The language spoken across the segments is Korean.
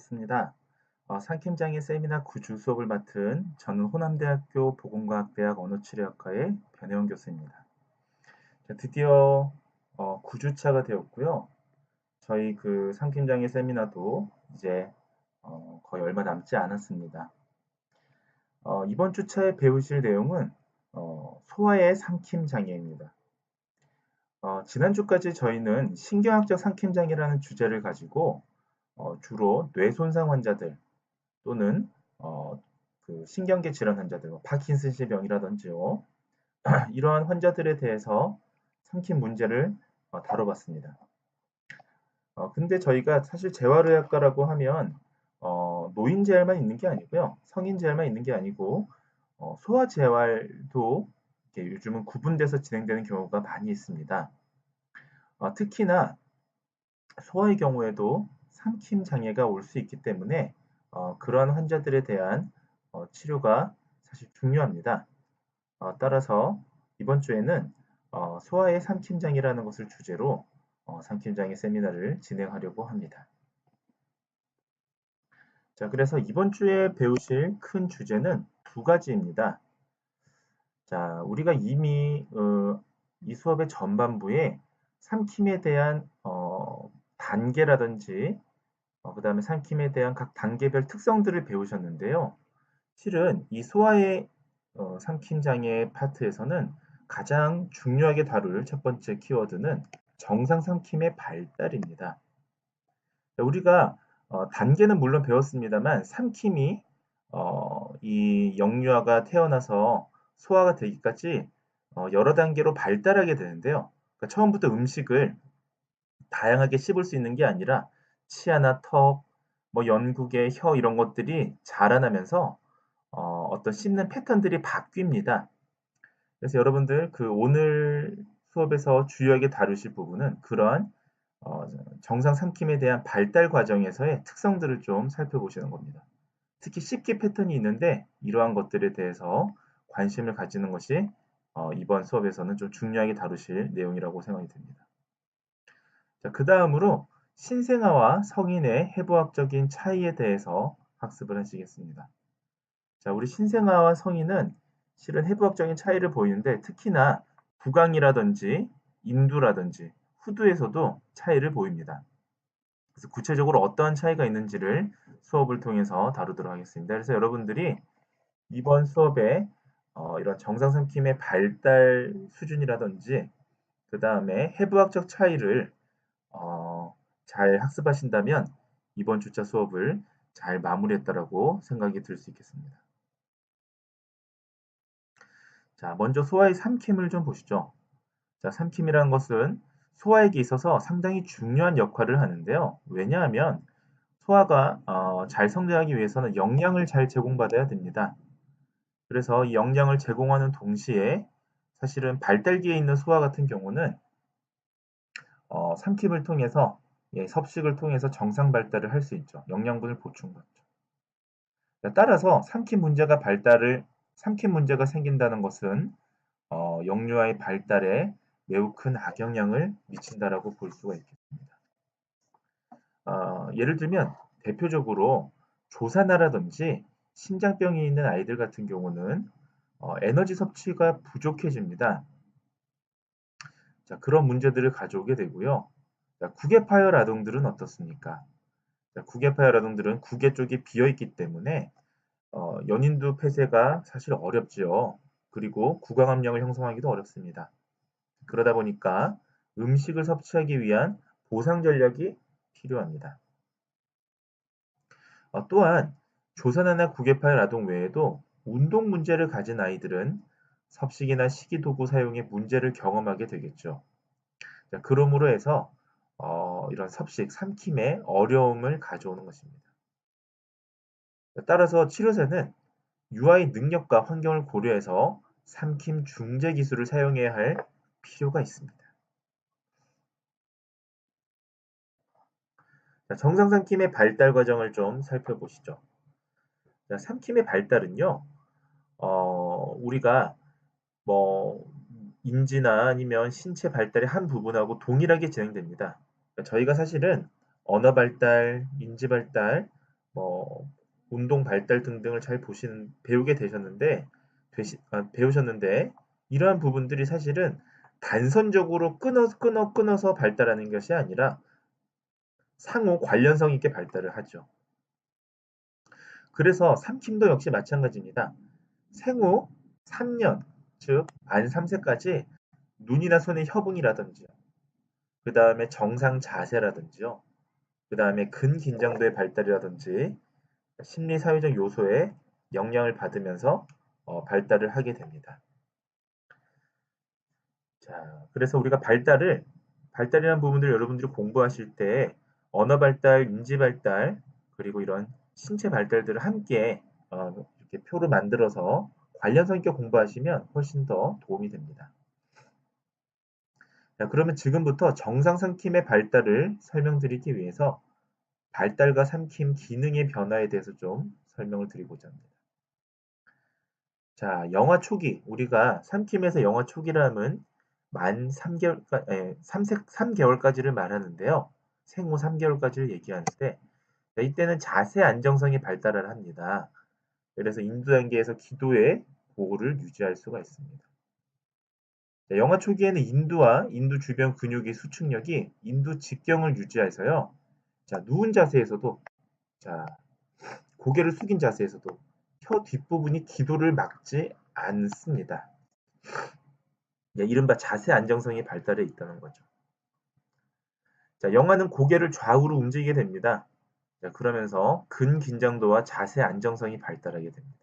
반갑습니다. 상킴장애 세미나 구주 수업을 맡은 저는 호남대학교 보건과학대학 언어치료학과의 변혜원 교수입니다. 자, 드디어 9주차가 되었고요. 저희 그 상킴장애 세미나도 이제 거의 얼마 남지 않았습니다. 이번 주차에 배우실 내용은 소아의 상킴장애입니다. 지난주까지 저희는 신경학적 상킴장애라는 주제를 가지고 주로 뇌손상 환자들 또는 그 신경계 질환 환자들, 파킨슨氏병이라든지요. 이러한 환자들에 대해서 삼킨 문제를 다뤄봤습니다. 근데 저희가 사실 재활의학과라고 하면 노인 재활만 있는 게 아니고요. 성인 재활만 있는 게 아니고 소아 재활도 요즘은 구분돼서 진행되는 경우가 많이 있습니다. 특히나 소아의 경우에도 삼킴 장애가 올 수 있기 때문에 그러한 환자들에 대한 치료가 사실 중요합니다. 따라서 이번 주에는 소아의 삼킴 장애라는 것을 주제로 삼킴 장애 세미나를 진행하려고 합니다. 자, 그래서 이번 주에 배우실 큰 주제는 두 가지입니다. 자, 우리가 이미 이 수업의 전반부에 삼킴에 대한 단계라든지 그 다음에 삼킴에 대한 각 단계별 특성들을 배우셨는데요. 실은 이 소아의 삼킴 장애 파트에서는 가장 중요하게 다룰 첫 번째 키워드는 정상 삼킴의 발달입니다. 우리가 단계는 물론 배웠습니다만 삼킴이 이 영유아가 태어나서 소아가 되기까지 여러 단계로 발달하게 되는데요. 그러니까 처음부터 음식을 다양하게 씹을 수 있는 게 아니라 치아나 턱, 뭐 연구개, 혀 이런 것들이 자라나면서 어떤 씹는 패턴들이 바뀝니다. 그래서 여러분들 그 오늘 수업에서 주요하게 다루실 부분은 그러한 정상 삼킴에 대한 발달 과정에서의 특성들을 좀 살펴보시는 겁니다. 특히 씹기 패턴이 있는데 이러한 것들에 대해서 관심을 가지는 것이 이번 수업에서는 좀 중요하게 다루실 내용이라고 생각이 듭니다. 자, 그 다음으로 신생아와 성인의 해부학적인 차이에 대해서 학습을 하시겠습니다. 자, 우리 신생아와 성인은 실은 해부학적인 차이를 보이는데 특히나 구강이라든지 인두라든지 후두에서도 차이를 보입니다. 그래서 구체적으로 어떠한 차이가 있는지를 수업을 통해서 다루도록 하겠습니다. 그래서 여러분들이 이번 수업에 이런 정상 삼킴의 발달 수준이라든지 그 다음에 해부학적 차이를 잘 학습하신다면 이번 주차 수업을 잘 마무리했다라고 생각이 들 수 있겠습니다. 자, 먼저 소아의 삼킴을 좀 보시죠. 자, 삼킴이라는 것은 소아에게 있어서 상당히 중요한 역할을 하는데요. 왜냐하면 소아가 잘 성장하기 위해서는 영양을 잘 제공받아야 됩니다. 그래서 이 영양을 제공하는 동시에 사실은 발달기에 있는 소아 같은 경우는 삼킴을 통해서 섭식을 통해서 정상 발달을 할 수 있죠. 영양분을 보충받죠. 따라서 삼킴 문제가 생긴다는 것은 영유아의 발달에 매우 큰 악영향을 미친다라고 볼 수가 있겠습니다. 예를 들면 대표적으로 조산아라든지 심장병이 있는 아이들 같은 경우는 에너지 섭취가 부족해집니다. 자, 그런 문제들을 가져오게 되고요. 자, 구개파열 아동들은 어떻습니까? 자, 구개파열 아동들은 구개 쪽이 비어 있기 때문에 연인두 폐쇄가 사실 어렵지요. 그리고 구강 압력을 형성하기도 어렵습니다. 그러다 보니까 음식을 섭취하기 위한 보상 전략이 필요합니다. 또한 조산아나 구개파열 아동 외에도 운동 문제를 가진 아이들은 섭식이나 식이도구 사용에 문제를 경험하게 되겠죠. 자, 그러므로 해서 이런 섭식, 삼킴에 어려움을 가져오는 것입니다. 따라서 치료사는 유아의 능력과 환경을 고려해서 삼킴 중재 기술을 사용해야 할 필요가 있습니다. 자, 정상 삼킴의 발달 과정을 좀 살펴보시죠. 자, 삼킴의 발달은요, 우리가 뭐 인지나 아니면 신체 발달의 한 부분하고 동일하게 진행됩니다. 그러니까 저희가 사실은 언어 발달, 인지 발달, 운동 발달 등등을 잘 배우셨는데 이러한 부분들이 사실은 단선적으로 끊어서 발달하는 것이 아니라 상호 관련성 있게 발달을 하죠. 그래서 삼킴도 역시 마찬가지입니다. 생후 3년, 즉 만 3세까지 눈이나 손의 협응이라든지요. 그 다음에 정상 자세라든지요. 그 다음에 근긴장도의 발달이라든지 심리 사회적 요소에 영향을 받으면서 발달을 하게 됩니다. 자, 그래서 우리가 발달이라는 부분들 여러분들이 공부하실 때 언어 발달, 인지 발달, 그리고 이런 신체 발달들을 함께 이렇게 표로 만들어서 관련성 있게 공부하시면 훨씬 더 도움이 됩니다. 자, 그러면 지금부터 정상 삼킴의 발달을 설명드리기 위해서 발달과 삼킴 기능의 변화에 대해서 좀 설명을 드리고자 합니다. 자, 영아 초기, 우리가 삼킴에서 영아 초기라면 만 3개월, 3개월까지를 말하는데요. 생후 3개월까지를 얘기하는데, 이때는 자세 안정성이 발달을 합니다. 그래서 인두 단계에서 기도의 보호를 유지할 수가 있습니다. 자, 영아 초기에는 인두와 인두 주변 근육의 수축력이 인두 직경을 유지해서요. 자, 누운 자세에서도, 자, 고개를 숙인 자세에서도 혀 뒷부분이 기도를 막지 않습니다. 이른바 자세 안정성이 발달해 있다는 거죠. 자, 영아는 고개를 좌우로 움직이게 됩니다. 자, 그러면서 근긴장도와 자세 안정성이 발달하게 됩니다.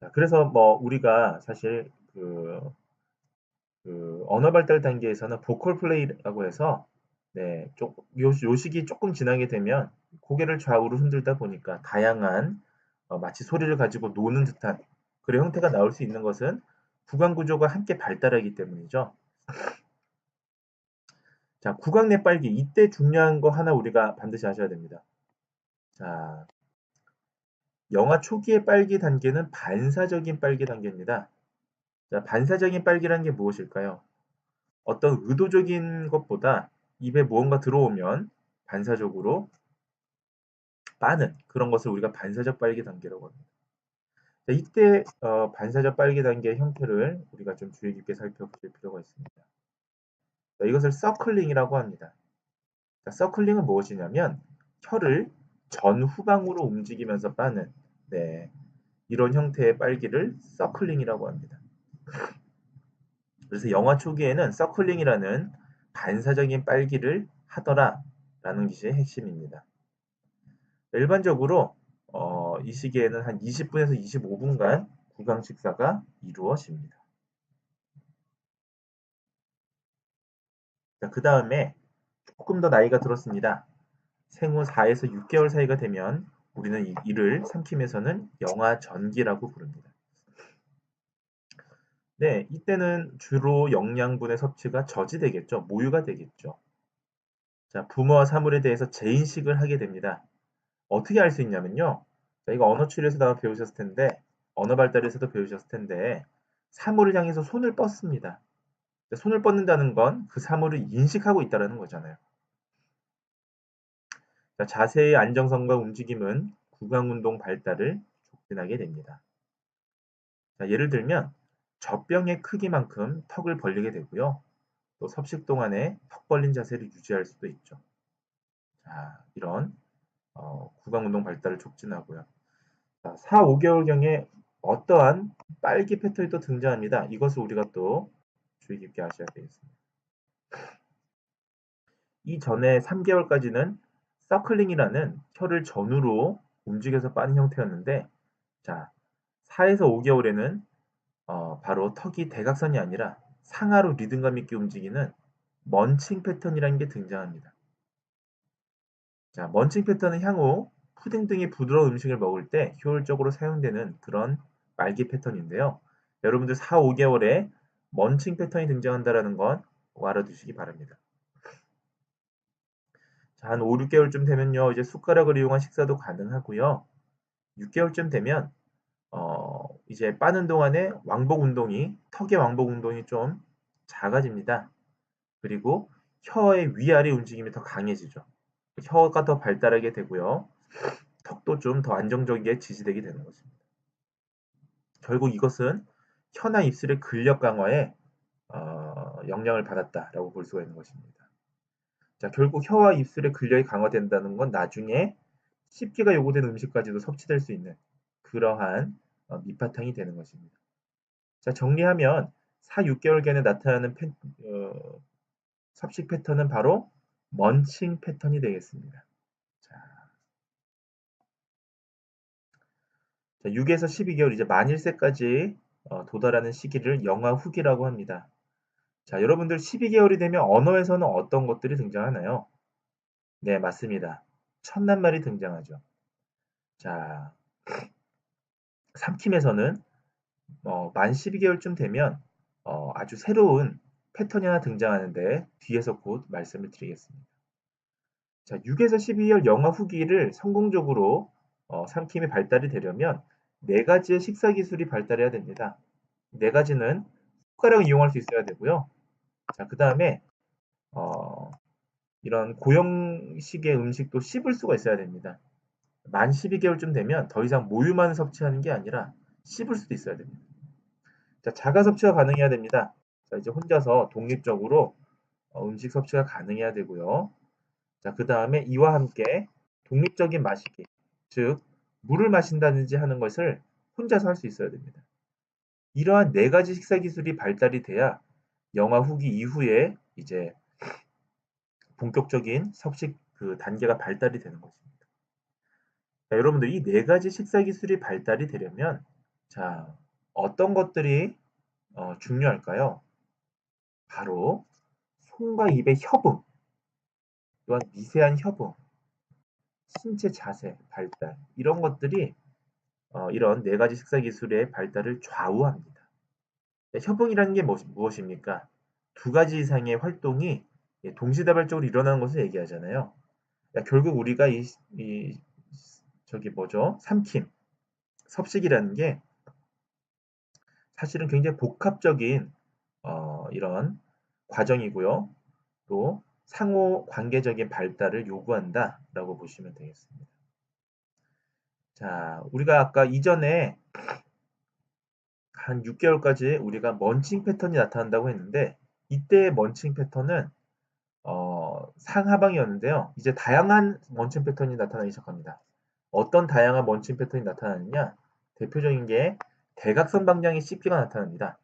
자, 그래서 우리가 사실 그 언어 발달 단계에서는 보컬 플레이라고 해서 요 시기 조금 지나게 되면 고개를 좌우로 흔들다 보니까 다양한 마치 소리를 가지고 노는 듯한 그런 형태가 나올 수 있는 것은 구강 구조가 함께 발달하기 때문이죠. 자, 구강 내 빨기. 이때 중요한 거 하나 우리가 반드시 아셔야 됩니다. 자, 영아 초기의 빨기 단계는 반사적인 빨기 단계입니다. 자, 반사적인 빨기라는 게 무엇일까요? 어떤 의도적인 것보다 입에 무언가 들어오면 반사적으로 빠는 그런 것을 우리가 반사적 빨기 단계라고 합니다. 자, 이때 반사적 빨기 단계의 형태를 우리가 좀 주의 깊게 살펴볼 필요가 있습니다. 자, 이것을 서클링이라고 합니다. 자, 서클링은 무엇이냐면 혀를 전후방으로 움직이면서 빠는 이런 형태의 빨기를 서클링이라고 합니다. 그래서 영아 초기에는 서클링이라는 반사적인 빨기를 하더라라는 것이 핵심입니다. 일반적으로 이 시기에는 한 20분에서 25분간 구강 식사가 이루어집니다. 그 다음에 조금 더 나이가 들었습니다. 생후 4에서 6개월 사이가 되면 우리는 이를 삼킴에서는 영아 전기라고 부릅니다. 네, 이때는 주로 영양분의 섭취가 저지되겠죠. 모유가 되겠죠. 자, 부모와 사물에 대해서 재인식을 하게 됩니다. 어떻게 알 수 있냐면요. 자, 이거 언어 추리에서 배우셨을 텐데, 언어 발달에서도 배우셨을 텐데, 사물을 향해서 손을 뻗습니다. 손을 뻗는다는 건 그 사물을 인식하고 있다는 거잖아요. 자, 자세의 안정성과 움직임은 구강운동 발달을 촉진하게 됩니다. 자, 예를 들면 젖병의 크기만큼 턱을 벌리게 되고요. 또 섭식 동안에 턱 벌린 자세를 유지할 수도 있죠. 자, 이런 구강운동 발달을 촉진하고요. 자, 4, 5개월경에 어떠한 빨기 패턴이 또 등장합니다. 이것을 우리가 또 주의 깊게 아셔야 되겠습니다. 이전에 3개월까지는 서클링이라는 혀를 전후로 움직여서 빠는 형태였는데, 자, 4에서 5개월에는 바로 턱이 대각선이 아니라 상하로 리듬감 있게 움직이는 먼칭 패턴이라는 게 등장합니다. 자, 먼칭 패턴은 향후 푸딩 등의 부드러운 음식을 먹을 때 효율적으로 사용되는 그런 말기 패턴인데요. 여러분들 4, 5개월에 먼칭 패턴이 등장한다는 건 알아두시기 바랍니다. 자, 한 5, 6개월쯤 되면요. 이제 숟가락을 이용한 식사도 가능하고요. 6개월쯤 되면 이제 빠는 동안에 턱의 왕복 운동이 좀 작아집니다. 그리고 혀의 위아래 움직임이 더 강해지죠. 혀가 더 발달하게 되고요. 턱도 좀 더 안정적이게 지지되게 되는 것입니다. 결국 이것은 혀나 입술의 근력 강화에 영향을 받았다라고 볼 수가 있는 것입니다. 자, 결국 혀와 입술의 근력이 강화된다는 건 나중에 씹기가 요구되는 음식까지도 섭취될 수 있는 그러한 밑바탕이 되는 것입니다. 자, 정리하면 4-6개월간에 나타나는 섭식 패턴은 바로 먼칭 패턴이 되겠습니다. 자, 6에서 12개월 이제 만 1세까지 도달하는 시기를 영아 후기라고 합니다. 자, 여러분들 12개월이 되면 언어에서는 어떤 것들이 등장하나요? 네, 맞습니다. 첫낱말이 등장하죠. 자, 삼킴에서는 만 12개월쯤 되면 아주 새로운 패턴이 하나 등장하는데 뒤에서 곧 말씀을 드리겠습니다. 자, 6에서 12개월 영아 후기를 성공적으로 삼킴이 발달이 되려면 네 가지의 식사 기술이 발달해야 됩니다. 네 가지는 숟가락을 이용할 수 있어야 되고요. 자, 그 다음에 이런 고형식의 음식도 씹을 수가 있어야 됩니다. 만 12개월쯤 되면 더 이상 모유만 섭취하는 게 아니라 씹을 수도 있어야 됩니다. 자, 자가 섭취가 가능해야 됩니다. 자, 이제 혼자서 독립적으로 음식 섭취가 가능해야 되고요. 자, 그 다음에 이와 함께 독립적인 마시기, 즉 물을 마신다든지 하는 것을 혼자서 할 수 있어야 됩니다. 이러한 네 가지 식사 기술이 발달이 돼야 영아 후기 이후에 이제 본격적인 섭식 그 단계가 발달이 되는 것입니다. 자, 여러분들 이 네 가지 식사 기술이 발달이 되려면 자, 어떤 것들이 중요할까요? 바로 손과 입의 협응, 또한 미세한 협응, 신체 자세, 발달 이런 것들이 이런 네 가지 식사 기술의 발달을 좌우합니다. 협응이라는 게 무엇입니까? 두 가지 이상의 활동이 동시다발적으로 일어나는 것을 얘기하잖아요. 결국 우리가 저기 뭐죠? 삼킴, 섭식이라는 게 사실은 굉장히 복합적인 이런 과정이고요. 또 상호 관계적인 발달을 요구한다라고 보시면 되겠습니다. 자, 우리가 아까 이전에 한 6개월까지 우리가 먼칭 패턴이 나타난다고 했는데 이때의 먼칭 패턴은 상하방이었는데요. 이제 다양한 먼칭 패턴이 나타나기 시작합니다. 어떤 다양한 먼칭 패턴이 나타나느냐? 대표적인 게 대각선 방향의 씹기가 나타납니다.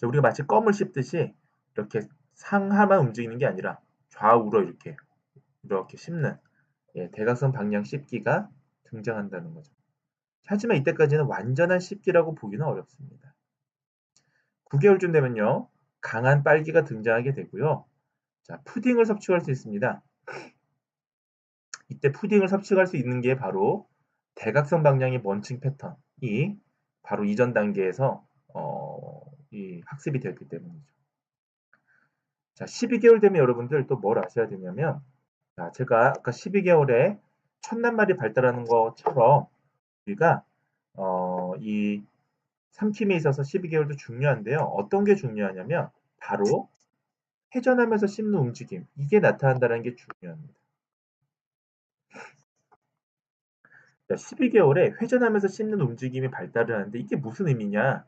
우리가 마치 껌을 씹듯이 이렇게 상하만 움직이는 게 아니라 좌우로 이렇게 씹는 대각선 방향 씹기가 등장한다는 거죠. 하지만 이때까지는 완전한 씹기라고 보기는 어렵습니다. 9개월쯤 되면요. 강한 빨기가 등장하게 되고요. 자, 푸딩을 섭취할 수 있습니다. 이때 푸딩을 섭취할 수 있는 게 바로 대각선 방향의 먼칭 패턴이 바로 이전 단계에서 이 학습이 되었기 때문이죠. 자, 12개월 되면 여러분들 또 뭘 아셔야 되냐면 자, 제가 아까 12개월에 첫낱말이 발달하는 것처럼 우리가 이 삼킴에 있어서 12개월도 중요한데요. 어떤 게 중요하냐면 바로 회전하면서 씹는 움직임 이게 나타난다는 게 중요합니다. 자, 12개월에 회전하면서 씹는 움직임이 발달을 하는데 이게 무슨 의미냐?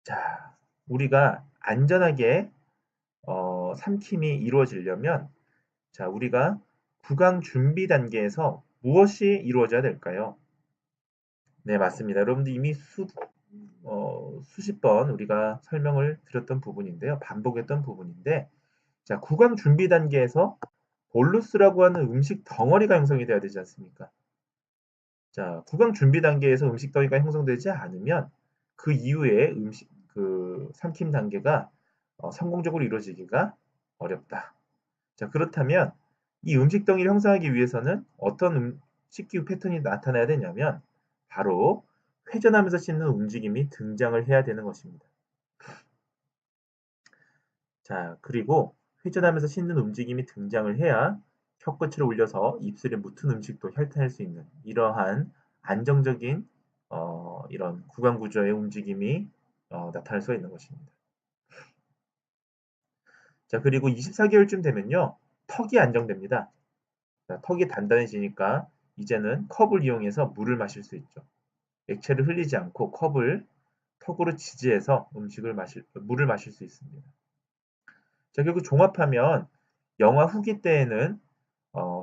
자, 우리가 안전하게 삼킴이 이루어지려면 자, 우리가 구강 준비 단계에서 무엇이 이루어져야 될까요? 네, 맞습니다. 여러분들 이미 수십 번 우리가 설명을 드렸던 부분인데요. 반복했던 부분인데 자, 구강 준비 단계에서 볼루스라고 하는 음식 덩어리가 형성이 돼야 되지 않습니까? 자, 구강 준비 단계에서 음식 덩어리가 형성되지 않으면 그 이후에 삼킴 단계가 성공적으로 이루어지기가 어렵다. 자, 그렇다면 이 음식 덩이를 형성하기 위해서는 어떤 식기 후 패턴이 나타나야 되냐면 바로 회전하면서 씹는 움직임이 등장을 해야 되는 것입니다. 자, 그리고 회전하면서 씹는 움직임이 등장을 해야 혀끝을 올려서 입술에 묻은 음식도 핥아낼 수 있는 이러한 안정적인 이런 구강 구조의 움직임이 나타날 수가 있는 것입니다. 자, 그리고 24개월쯤 되면요. 턱이 안정됩니다. 자, 턱이 단단해지니까 이제는 컵을 이용해서 물을 마실 수 있죠. 액체를 흘리지 않고 컵을 턱으로 지지해서 물을 마실 수 있습니다. 자, 결국 종합하면 영아 후기 때에는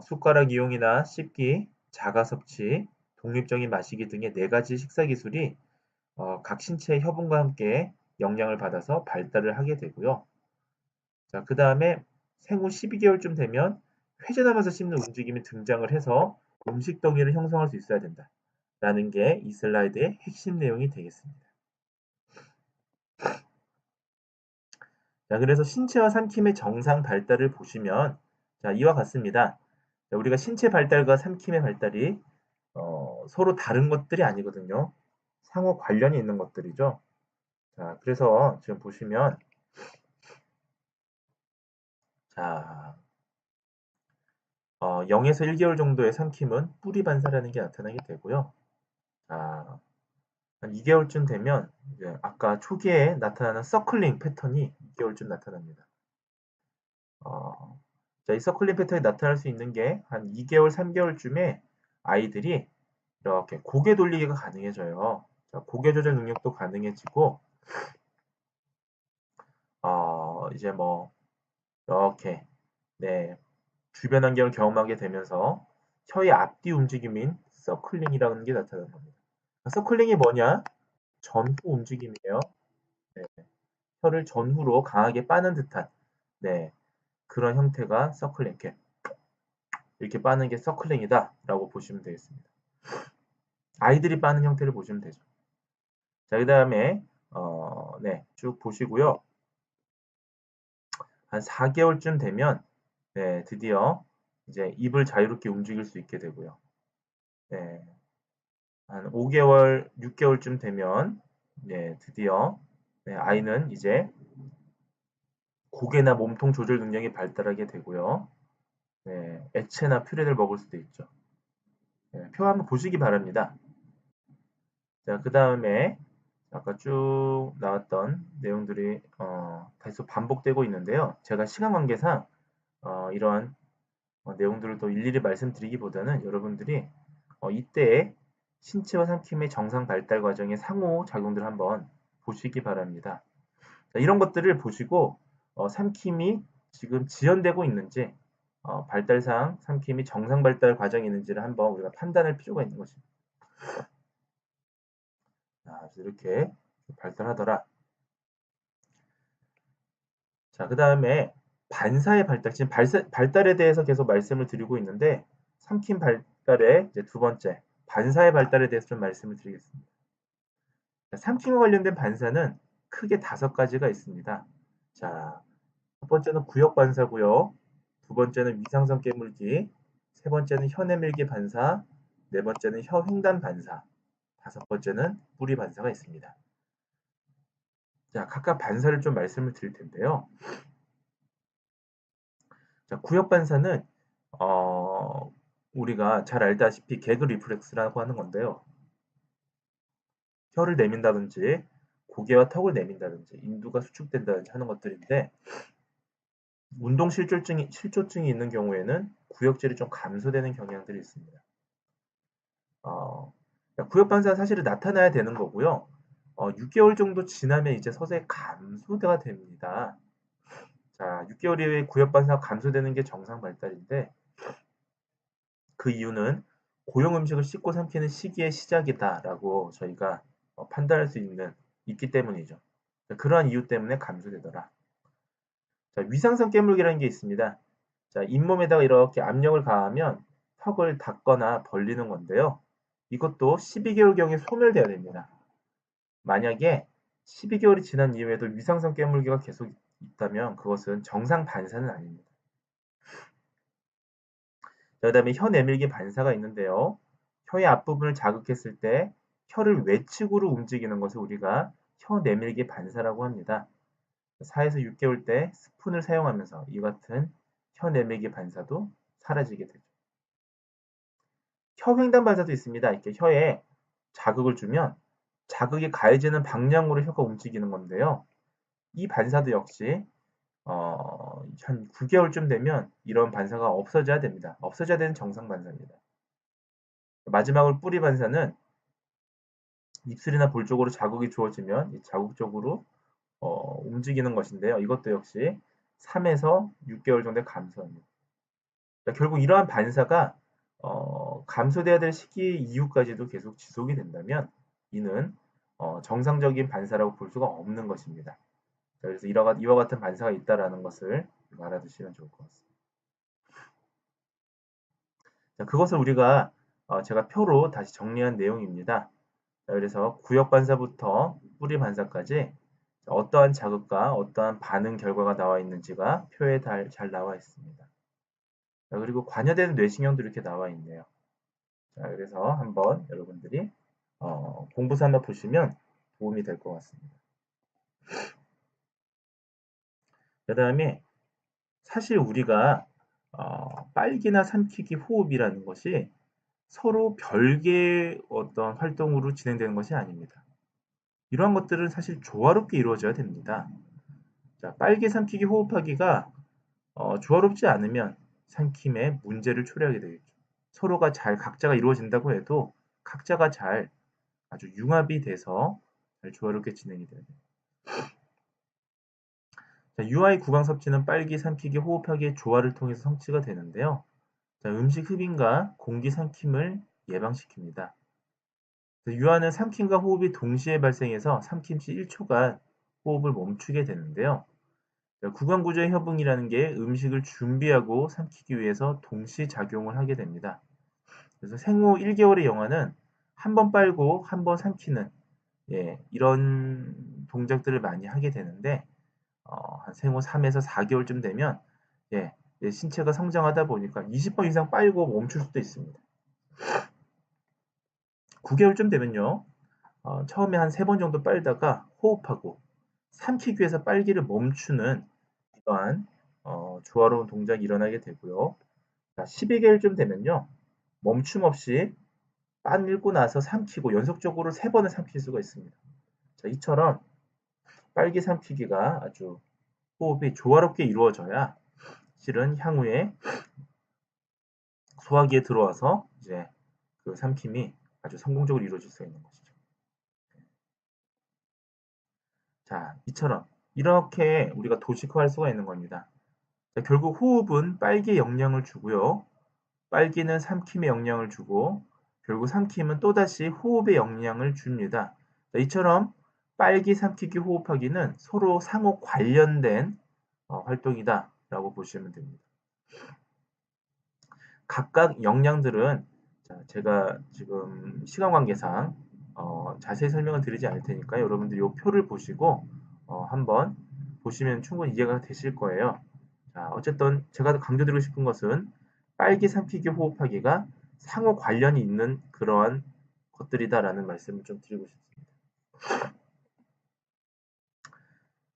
숟가락 이용이나 씹기, 자가 섭취, 독립적인 마시기 등의 4가지 식사 기술이 각 신체의 협응과 함께 영향을 받아서 발달을 하게 되고요. 자, 그 다음에 생후 12개월쯤 되면 회전하면서 씹는 움직임이 등장을 해서 음식 덩이를 형성할 수 있어야 된다. 라는 게 이 슬라이드의 핵심 내용이 되겠습니다. 자, 그래서 신체와 삼킴의 정상 발달을 보시면 자, 이와 같습니다. 자, 우리가 신체 발달과 삼킴의 발달이 서로 다른 것들이 아니거든요. 상호 관련이 있는 것들이죠. 자, 그래서 지금 보시면 자, 0에서 1개월 정도의 삼킴은 뿌리 반사라는 게 나타나게 되고요. 자, 한 2개월쯤 되면 이제 아까 초기에 나타나는 서클링 패턴이 2개월쯤 나타납니다. 자, 이 서클링 패턴이 나타날 수 있는 게 한 2개월, 3개월쯤에 아이들이 이렇게 고개 돌리기가 가능해져요. 자, 고개 조절 능력도 가능해지고, 이제 뭐, 이렇게, 네, 주변 환경을 경험하게 되면서 혀의 앞뒤 움직임인 서클링이라는 게 나타나는 겁니다. 서클링이 뭐냐? 전후 움직임이에요. 네, 혀를 전후로 강하게 빠는 듯한, 네, 그런 형태가 서클링, 이렇게 빠는 게 서클링이다 라고 보시면 되겠습니다. 아이들이 빠는 형태를 보시면 되죠. 자, 그 다음에 네, 쭉 보시고요. 한 4개월쯤 되면 네, 드디어 이제 입을 자유롭게 움직일 수 있게 되고요. 네, 한 5개월, 6개월쯤 되면 네, 드디어 네, 아이는 이제 고개나 몸통 조절 능력이 발달하게 되고요. 네, 액체나 퓨레를 먹을 수도 있죠. 네, 표 한번 보시기 바랍니다. 자, 그 다음에 아까 쭉 나왔던 내용들이 다시 반복되고 있는데요. 제가 시간 관계상 이러한 내용들을 또 일일이 말씀드리기보다는 여러분들이 이때의 신체와 삼킴의 정상 발달 과정의 상호 작용들을 한번 보시기 바랍니다. 자, 이런 것들을 보시고 삼킴이 지금 지연되고 있는지 발달상 삼킴이 정상 발달 과정이 있는지를 한번 우리가 판단할 필요가 있는 것입니다. 자, 이렇게 발달하더라. 자, 그 다음에 반사의 발달, 지금 발달에 대해서 계속 말씀을 드리고 있는데 삼킴 발달의 이제 두 번째 반사의 발달에 대해서 좀 말씀을 드리겠습니다. 자, 삼킴과 관련된 반사는 크게 5가지가 있습니다. 자, 첫 번째는 구역 반사고요. 두 번째는 위상성 깨물기, 세 번째는 혀 내밀기 반사, 네 번째는 혀 횡단 반사, 다섯 번째는 뿌리 반사가 있습니다. 자, 각각 반사를 좀 말씀을 드릴 텐데요. 자, 구역 반사는 우리가 잘 알다시피 개그 리플렉스라고 하는 건데요. 혀를 내민다든지 고개와 턱을 내민다든지 인두가 수축된다든지 하는 것들인데 운동 실조증이 있는 경우에는 구역질이 좀 감소되는 경향들이 있습니다. 구역 반사는 사실은 나타나야 되는 거고요. 6개월 정도 지나면 이제 서서히 감소가 됩니다. 자, 6개월 이후에 구역 반사가 감소되는 게 정상 발달인데 그 이유는 고용 음식을 씹고 삼키는 시기의 시작이다라고 저희가 판단할 수 있기 때문이죠. 그러한 이유 때문에 감소되더라. 자, 위상성 깨물기라는 게 있습니다. 자, 잇몸에다가 이렇게 압력을 가하면 턱을 닫거나 벌리는 건데요. 이것도 12개월경에 소멸돼야 됩니다. 만약에 12개월이 지난 이후에도 위상성 깨물기가 계속 있다면 그것은 정상 반사는 아닙니다. 그 다음에 혀 내밀기 반사가 있는데요. 혀의 앞부분을 자극했을 때 혀를 외측으로 움직이는 것을 우리가 혀 내밀기 반사라고 합니다. 4에서 6개월 때 스푼을 사용하면서 이 같은 혀 내밀기 반사도 사라지게 되죠. 혀 횡단 반사도 있습니다. 이렇게 혀에 자극을 주면 자극이 가해지는 방향으로 혀가 움직이는 건데요. 이 반사도 역시 한 9개월쯤 되면 이런 반사가 없어져야 됩니다. 없어져야 되는 정상 반사입니다. 마지막으로 뿌리 반사는 입술이나 볼 쪽으로 자국이 주어지면 이 자국 쪽으로 움직이는 것인데요. 이것도 역시 3에서 6개월 정도의 감소합니다. 결국 이러한 반사가 감소돼야 될 시기 이후까지도 계속 지속이 된다면 이는 정상적인 반사라고 볼 수가 없는 것입니다. 그래서 이와 같은 반사가 있다는 것을 알아두시면 좋을 것 같습니다. 자, 그것을 우리가 제가 표로 다시 정리한 내용입니다. 자, 그래서 구역 반사부터 뿌리 반사까지 어떠한 자극과 어떠한 반응 결과가 나와 있는지가 표에 잘 나와 있습니다. 자, 그리고 관여되는 뇌신경도 이렇게 나와 있네요. 자, 그래서 한번 여러분들이 공부 삼아 보시면 도움이 될 것 같습니다. 그 다음에 사실 우리가 빨기나 삼키기 호흡이라는 것이 서로 별개의 어떤 활동으로 진행되는 것이 아닙니다. 이러한 것들은 사실 조화롭게 이루어져야 됩니다. 자, 빨기, 삼키기, 호흡하기가 조화롭지 않으면 삼킴에 문제를 초래하게 되겠죠. 서로가 잘 각자가 이루어진다고 해도 각자가 잘 아주 융합이 돼서 잘 조화롭게 진행이 돼야 돼요. 자, UI 구강 섭취는 빨기, 삼키기, 호흡하기의 조화를 통해서 성취가 되는데요. 자, 음식 흡입과 공기 삼킴을 예방시킵니다. 유아는 삼킴과 호흡이 동시에 발생해서 삼킴 시 1초간 호흡을 멈추게 되는데요. 구강 구조의 협응이라는 게 음식을 준비하고 삼키기 위해서 동시 작용을 하게 됩니다. 그래서 생후 1개월의 영아는 한 번 빨고 한 번 삼키는 이런 동작들을 많이 하게 되는데 한 생후 3에서 4개월쯤 되면 신체가 성장하다 보니까 20번 이상 빨고 멈출 수도 있습니다. 9개월쯤 되면요. 처음에 한 3번 정도 빨다가 호흡하고 삼키기 위해서 빨기를 멈추는 이러한 조화로운 동작이 일어나게 되고요. 자, 12개월쯤 되면요. 멈춤 없이 빨고 나서 삼키고 연속적으로 3번을 삼킬 수가 있습니다. 자, 이처럼 빨기 삼키기가 아주 호흡이 조화롭게 이루어져야 실은 향후에 소화기에 들어와서 이제 그 삼킴이 아주 성공적으로 이루어질 수 있는 것이죠. 자, 이처럼 이렇게 우리가 도식화할 수가 있는 겁니다. 자, 결국 호흡은 빨기에 영향을 주고요. 빨기는 삼킴에 영향을 주고 결국 삼킴은 또다시 호흡에 영향을 줍니다. 자, 이처럼 빨기, 삼키기, 호흡하기는 서로 상호 관련된 활동이다 라고 보시면 됩니다. 각각 영양들은 제가 지금 시간 관계상 자세히 설명을 드리지 않을 테니까 여러분들이 이 표를 보시고 한번 보시면 충분히 이해가 되실 거예요. 자, 어쨌든 제가 강조드리고 싶은 것은 빨기, 삼키기, 호흡하기가 상호 관련이 있는 그러한 것들이다라는 말씀을 좀 드리고 싶습니다.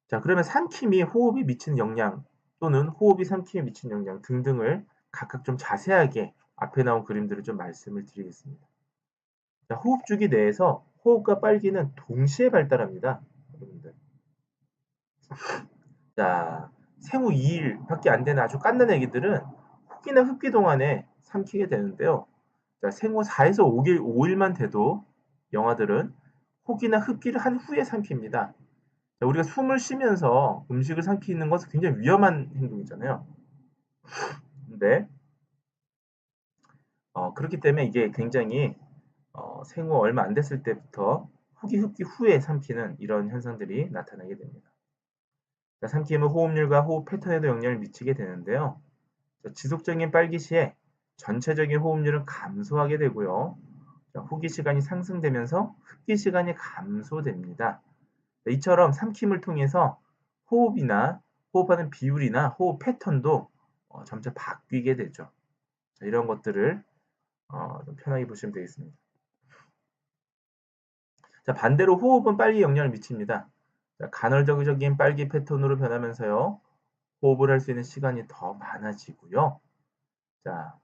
자, 그러면 삼킴이 호흡이 미치는 영향 또는 호흡이 삼킴에 미치는 영향 등등을 각각 좀 자세하게 앞에 나온 그림들을 좀 말씀을 드리겠습니다. 자, 호흡주기 내에서 호흡과 빨기는 동시에 발달합니다. 여러분들. 자, 생후 2일밖에 안 되는 아주 깐난 애기들은 혹이나 흡기 동안에 삼키게 되는데요. 자, 생후 4에서 5일만 돼도 영아들은 혹이나 흡기를 한 후에 삼킵니다. 자, 우리가 숨을 쉬면서 음식을 삼키는 것은 굉장히 위험한 행동이잖아요. 근데 그렇기 때문에 이게 굉장히 생후 얼마 안 됐을 때부터 후기 흡기 후에 삼키는 이런 현상들이 나타나게 됩니다. 자, 삼킴은 호흡률과 호흡 패턴에도 영향을 미치게 되는데요. 자, 지속적인 빨기 시에 전체적인 호흡률은 감소하게 되고요. 자, 후기 시간이 상승되면서 흡기 시간이 감소됩니다. 자, 이처럼 삼킴을 통해서 호흡하는 비율이나 호흡 패턴도 점차 바뀌게 되죠. 자, 이런 것들을 좀 편하게 보시면 되겠습니다. 자, 반대로 호흡은 빨기 영향을 미칩니다. 자, 간헐적인 빨기 패턴으로 변하면서요. 호흡을 할 수 있는 시간이 더 많아지고요. 자,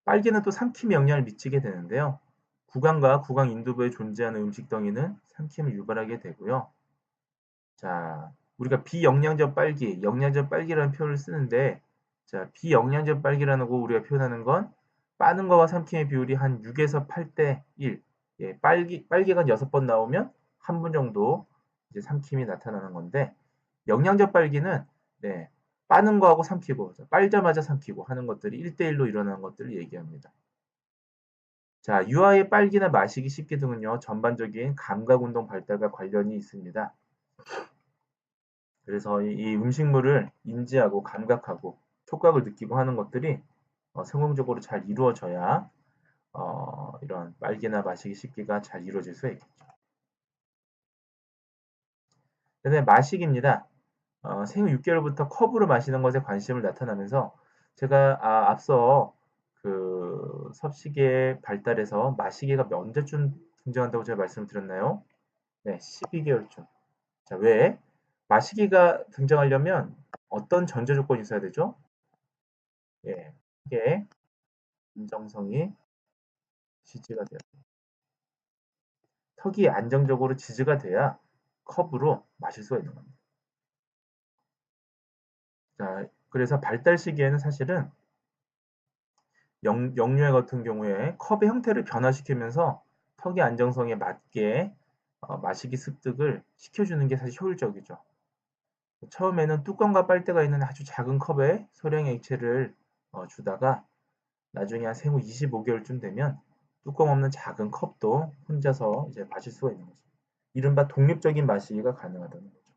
빨기는 또 삼킴에 영향을 미치게 되는데요. 구강과 구강 인두부에 존재하는 음식 덩이는 삼킴을 유발하게 되고요. 자, 우리가 비영양적 빨기, 영양적 빨기라는 표현을 쓰는데, 자, 비영양적 빨기라는 거 우리가 표현하는 건 빠는 거와 삼킴의 비율이 한 6에서 8대 1. 예, 빨기가 6번 나오면 한 분 정도 이제 삼킴이 나타나는 건데, 영양적 빨기는 네, 빠는 거하고 삼키고, 빨자마자 삼키고 하는 것들이 1대1로 일어나는 것들을 얘기합니다. 자, 유아의 빨기나 마시기 쉽기 등은요, 전반적인 감각운동 발달과 관련이 있습니다. 그래서 이 음식물을 인지하고 감각하고 촉각을 느끼고 하는 것들이 성공적으로 잘 이루어져야 이런 빨기나 마시기 쉽기가 잘 이루어질 수가 있겠죠. 그다음에 마시기입니다. 생후 6개월부터 컵으로 마시는 것에 관심을 나타나면서 제가 앞서 그 섭식의 발달에서 마시기가 언제쯤 등장한다고 제가 말씀을 드렸나요? 네, 12개월쯤. 자, 왜? 마시기가 등장하려면 어떤 전제 조건이 있어야 되죠? 예, 이게 인정성이 지지가 돼요. 턱이 안정적으로 지지가 돼야 컵으로 마실 수가 있는 겁니다. 자, 그래서 발달 시기에는 사실은 영유아 같은 경우에 컵의 형태를 변화시키면서 턱의 안정성에 맞게 마시기 습득을 시켜주는 게 사실 효율적이죠. 처음에는 뚜껑과 빨대가 있는 아주 작은 컵에 소량의 액체를 주다가 나중에 한 생후 25개월쯤 되면 뚜껑 없는 작은 컵도 혼자서 이제 마실 수가 있는 거죠. 이른바 독립적인 마시기가 가능하다는 거죠.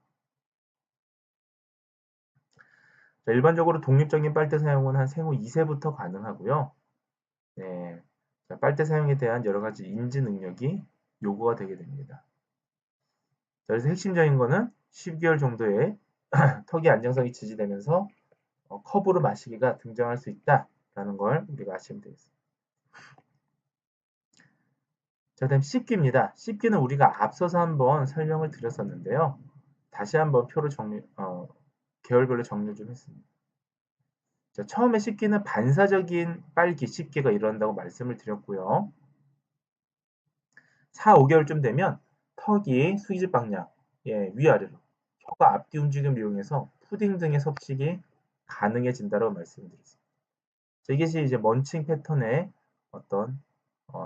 자, 일반적으로 독립적인 빨대 사용은 한 생후 2세부터 가능하고요. 네, 자, 빨대 사용에 대한 여러 가지 인지 능력이 요구가 되게 됩니다. 자, 그래서 핵심적인 거는 10개월 정도의 턱의 안정성이 지지되면서 컵으로 마시기가 등장할 수 있다라는 걸 우리가 아시면 되겠습니다. 자, 다음 씹기입니다. 씹기는 우리가 앞서서 한번 설명을 드렸었는데요. 다시 한번 표로 계열별로 정리 좀 했습니다. 자, 처음에 씹기는 반사적인 빨기, 씹기가 일어난다고 말씀을 드렸고요. 4, 5개월쯤 되면 턱이 수직 방향, 예, 위아래로 혀가 앞뒤 움직임을 이용해서 푸딩 등의 섭식이 가능해진다고 말씀드렸습니다. 자, 이것이 이제 먼칭 패턴의 어떤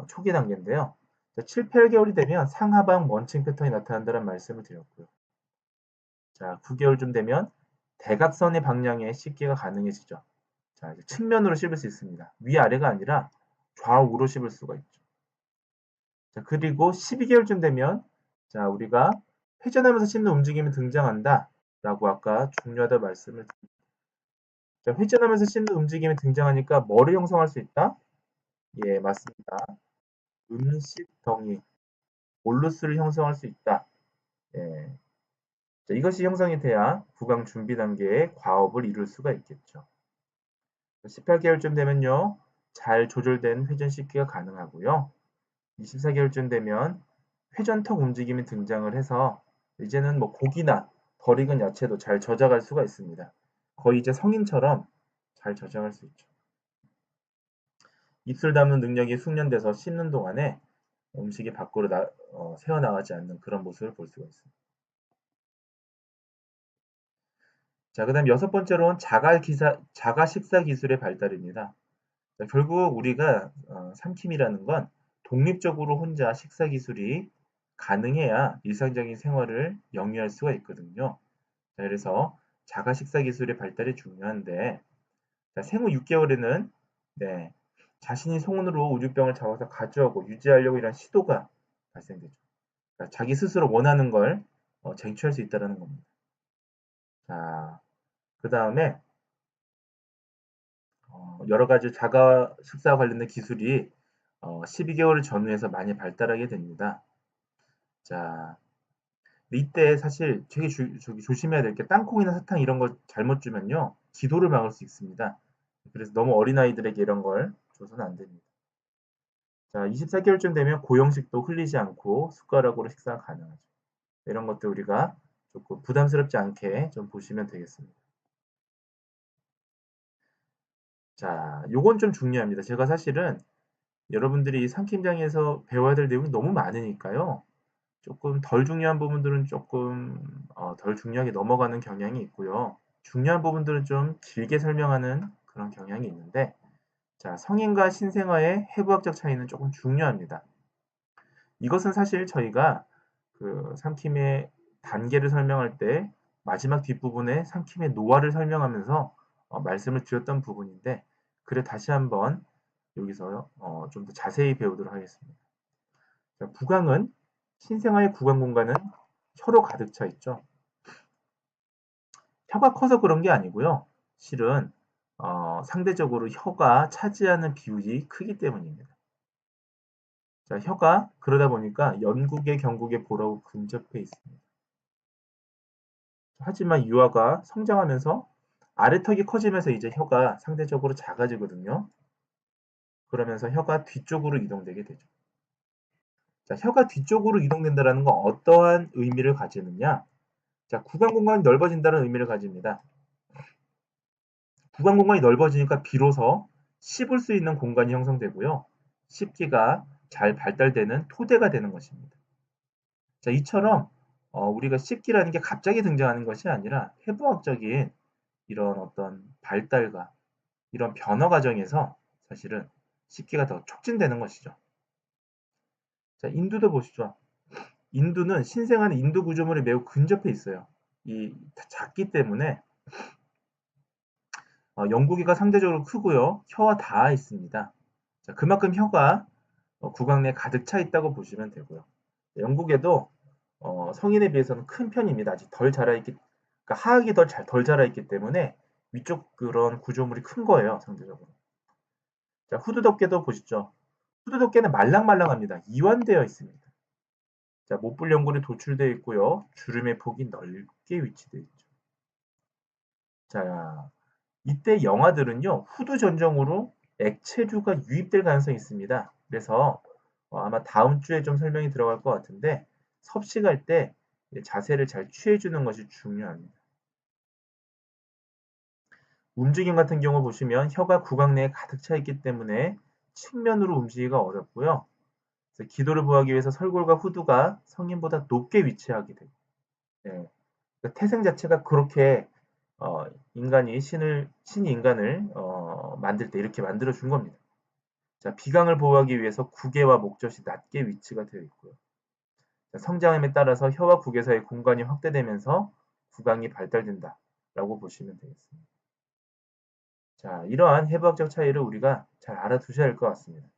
초기 단계인데요. 7, 8개월이 되면 상하방 먼칭 패턴이 나타난다는 말씀을 드렸고요. 자, 9개월쯤 되면 대각선의 방향의 씹기가 가능해지죠. 자, 이제 측면으로 씹을 수 있습니다. 위아래가 아니라 좌우로 씹을 수가 있죠. 자, 그리고 12개월쯤 되면 자, 우리가 회전하면서 씹는 움직임이 등장한다 라고 아까 중요하다 말씀을 드립니다. 자, 회전하면서 씹는 움직임이 등장하니까 뭐를 형성할 수 있다? 예, 맞습니다. 음식덩이, 볼루스를 형성할 수 있다. 예. 자, 이것이 형성이 돼야 구강 준비 단계의 과업을 이룰 수가 있겠죠. 18개월쯤 되면요, 잘 조절된 회전 씹기가 가능하고요. 24개월쯤 되면 회전턱 움직임이 등장을 해서 이제는 뭐 고기나 덜 익은 야채도 잘 저장할 수가 있습니다. 거의 이제 성인처럼 잘 저장할 수 있죠. 입술 담는 능력이 숙련돼서 씹는 동안에 음식이 밖으로 새어나가지 않는 그런 모습을 볼 수가 있습니다. 자, 그 다음 여섯 번째로는 자가 식사 기술의 발달입니다. 자, 결국 우리가 삼킴이라는 건 독립적으로 혼자 식사 기술이 가능해야 일상적인 생활을 영위할 수가 있거든요. 자, 그래서 자가 식사 기술의 발달이 중요한데 자, 생후 6개월에는 네, 자신이 손으로 우유병을 잡아서 가져오고 유지하려고 이런 시도가 발생되죠. 그러니까 자기 스스로 원하는 걸 쟁취할 수 있다는 겁니다. 자, 그 다음에 여러 가지 자가 식사와 관련된 기술이 12개월을 전후해서 많이 발달하게 됩니다. 자, 이때 사실 되게 조심해야 될 게 땅콩이나 사탕 이런 거 잘못 주면요. 기도를 막을 수 있습니다. 그래서 너무 어린아이들에게 이런 걸 줘서는 안 됩니다. 자, 24개월쯤 되면 고형식도 흘리지 않고 숟가락으로 식사가 가능하죠. 이런 것들 우리가 조금 부담스럽지 않게 좀 보시면 되겠습니다. 자, 요건 좀 중요합니다. 제가 사실은 여러분들이 삼킴장에서 배워야 될 내용이 너무 많으니까요. 조금 덜 중요한 부분들은 조금 덜 중요하게 넘어가는 경향이 있고요. 중요한 부분들은 좀 길게 설명하는 그런 경향이 있는데, 자, 성인과 신생아의 해부학적 차이는 조금 중요합니다. 이것은 사실 저희가 그 삼킴의 단계를 설명할 때 마지막 뒷부분에 삼킴의 노화를 설명하면서 말씀을 드렸던 부분인데, 그래 다시 한번 여기서 좀 더 자세히 배우도록 하겠습니다. 자, 구강은 신생아의 구강 공간은 혀로 가득 차 있죠. 혀가 커서 그런 게 아니고요. 실은 상대적으로 혀가 차지하는 비율이 크기 때문입니다. 자, 혀가 그러다 보니까 연국의 경국의 보라고 근접해 있습니다. 하지만 유아가 성장하면서 아래턱이 커지면서 이제 혀가 상대적으로 작아지거든요. 그러면서 혀가 뒤쪽으로 이동되게 되죠. 자, 혀가 뒤쪽으로 이동된다는 건 어떠한 의미를 가지느냐? 자, 구강 공간이 넓어진다는 의미를 가집니다. 구강 공간이 넓어지니까 비로소 씹을 수 있는 공간이 형성되고요. 씹기가 잘 발달되는 토대가 되는 것입니다. 자, 이처럼 우리가 씹기라는 게 갑자기 등장하는 것이 아니라 해부학적인 이런 어떤 발달과 이런 변화 과정에서 사실은 씹기가 더 촉진되는 것이죠. 자, 인두도 보시죠. 인두는 신생아는 인두 구조물이 매우 근접해 있어요. 이 작기 때문에 영구기가 상대적으로 크고요. 혀와 닿아 있습니다. 자, 그만큼 혀가 구강 내에 가득 차 있다고 보시면 되고요. 영국에도 성인에 비해서는 큰 편입니다. 아직 덜 자라있기, 그러니까 하악이 덜 자라있기 때문에 위쪽 그런 구조물이 큰 거예요, 상대적으로. 자, 후두덮개도 보시죠. 후두덮개는 말랑말랑합니다. 이완되어 있습니다. 자, 못불 연골이 도출되어 있고요. 주름의 폭이 넓게 위치되어 있죠. 자, 이때 영아들은요, 후두 전정으로 액체류가 유입될 가능성이 있습니다. 그래서 아마 다음 주에 좀 설명이 들어갈 것 같은데 섭식할 때 자세를 잘 취해주는 것이 중요합니다. 움직임 같은 경우 보시면 혀가 구강 내에 가득 차 있기 때문에 측면으로 움직이기가 어렵고요. 그래서 기도를 보하기 위해서 설골과 후두가 성인보다 높게 위치하게 돼요. 네. 그러니까 태생 자체가 그렇게 신이 인간을 만들 때 이렇게 만들어 준 겁니다. 자, 비강을 보호하기 위해서 구개와 목젖이 낮게 위치가 되어 있고요. 자, 성장함에 따라서 혀와 구개 사이 공간이 확대되면서 구강이 발달된다라고 보시면 되겠습니다. 자, 이러한 해부학적 차이를 우리가 잘 알아두셔야 할 것 같습니다.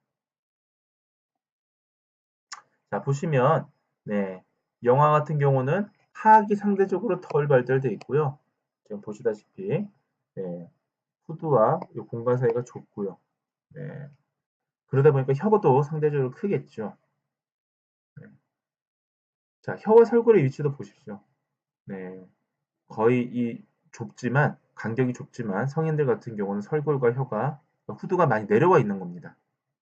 자, 보시면 네, 영화 같은 경우는 하악이 상대적으로 덜 발달되어 있고요. 지금 보시다시피 네, 후두와 이 공간 사이가 좁고요. 네, 그러다 보니까 혀도 상대적으로 크겠죠. 네. 자, 혀와 설골의 위치도 보십시오. 네, 거의 이 좁지만 간격이 좁지만 성인들 같은 경우는 설골과 혀가 후두가 많이 내려와 있는 겁니다.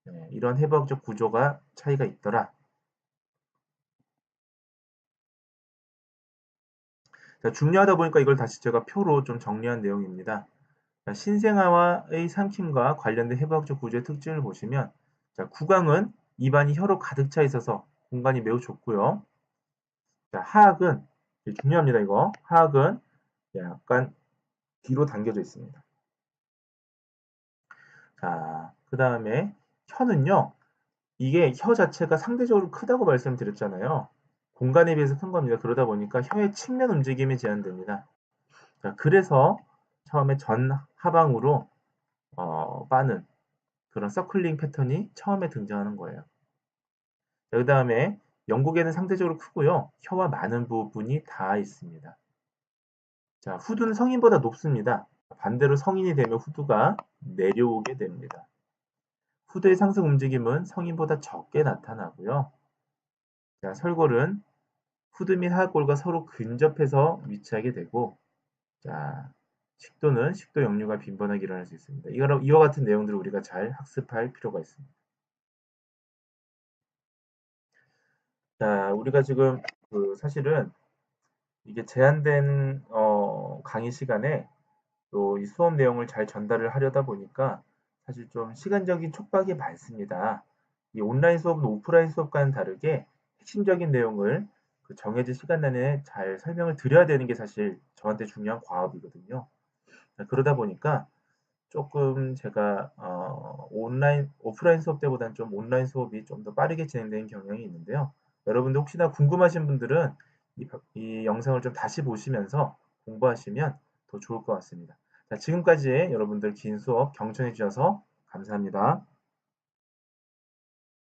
네, 이런 해부학적 구조가 차이가 있더라. 자, 중요하다 보니까 이걸 다시 제가 표로 좀 정리한 내용입니다. 자, 신생아와의 삼킴과 관련된 해부학적 구조의 특징을 보시면 자, 구강은 입안이 혀로 가득 차 있어서 공간이 매우 좁고요. 자, 하악은 중요합니다. 이거 하악은 약간 뒤로 당겨져 있습니다. 자, 그 다음에 혀는요. 이게 혀 자체가 상대적으로 크다고 말씀드렸잖아요. 공간에 비해서 큰 겁니다. 그러다 보니까 혀의 측면 움직임이 제한됩니다. 자, 그래서 처음에 전하방으로 빠는 그런 서클링 패턴이 처음에 등장하는 거예요. 그 다음에 영국에는 상대적으로 크고요. 혀와 많은 부분이 닿아 있습니다. 자, 후두는 성인보다 높습니다. 반대로 성인이 되면 후두가 내려오게 됩니다. 후두의 상승 움직임은 성인보다 적게 나타나고요. 자, 설골은 후두 및 하악골과 서로 근접해서 위치하게 되고, 자, 식도는 식도 역류가 빈번하게 일어날 수 있습니다. 이와 같은 내용들을 우리가 잘 학습할 필요가 있습니다. 자, 우리가 지금 사실은 이게 제한된 강의 시간에 또 이 수업 내용을 잘 전달을 하려다 보니까 사실 좀 시간적인 촉박이 많습니다. 이 온라인 수업은 오프라인 수업과는 다르게 핵심적인 내용을 그 정해진 시간 내에 잘 설명을 드려야 되는 게 사실 저한테 중요한 과업이거든요. 그러다 보니까 조금 제가 오프라인 수업 때보다는 좀 온라인 수업이 좀 더 빠르게 진행되는 경향이 있는데요. 여러분들 혹시나 궁금하신 분들은 이 영상을 좀 다시 보시면서 공부하시면 더 좋을 것 같습니다. 자, 지금까지 여러분들 긴 수업 경청해 주셔서 감사합니다.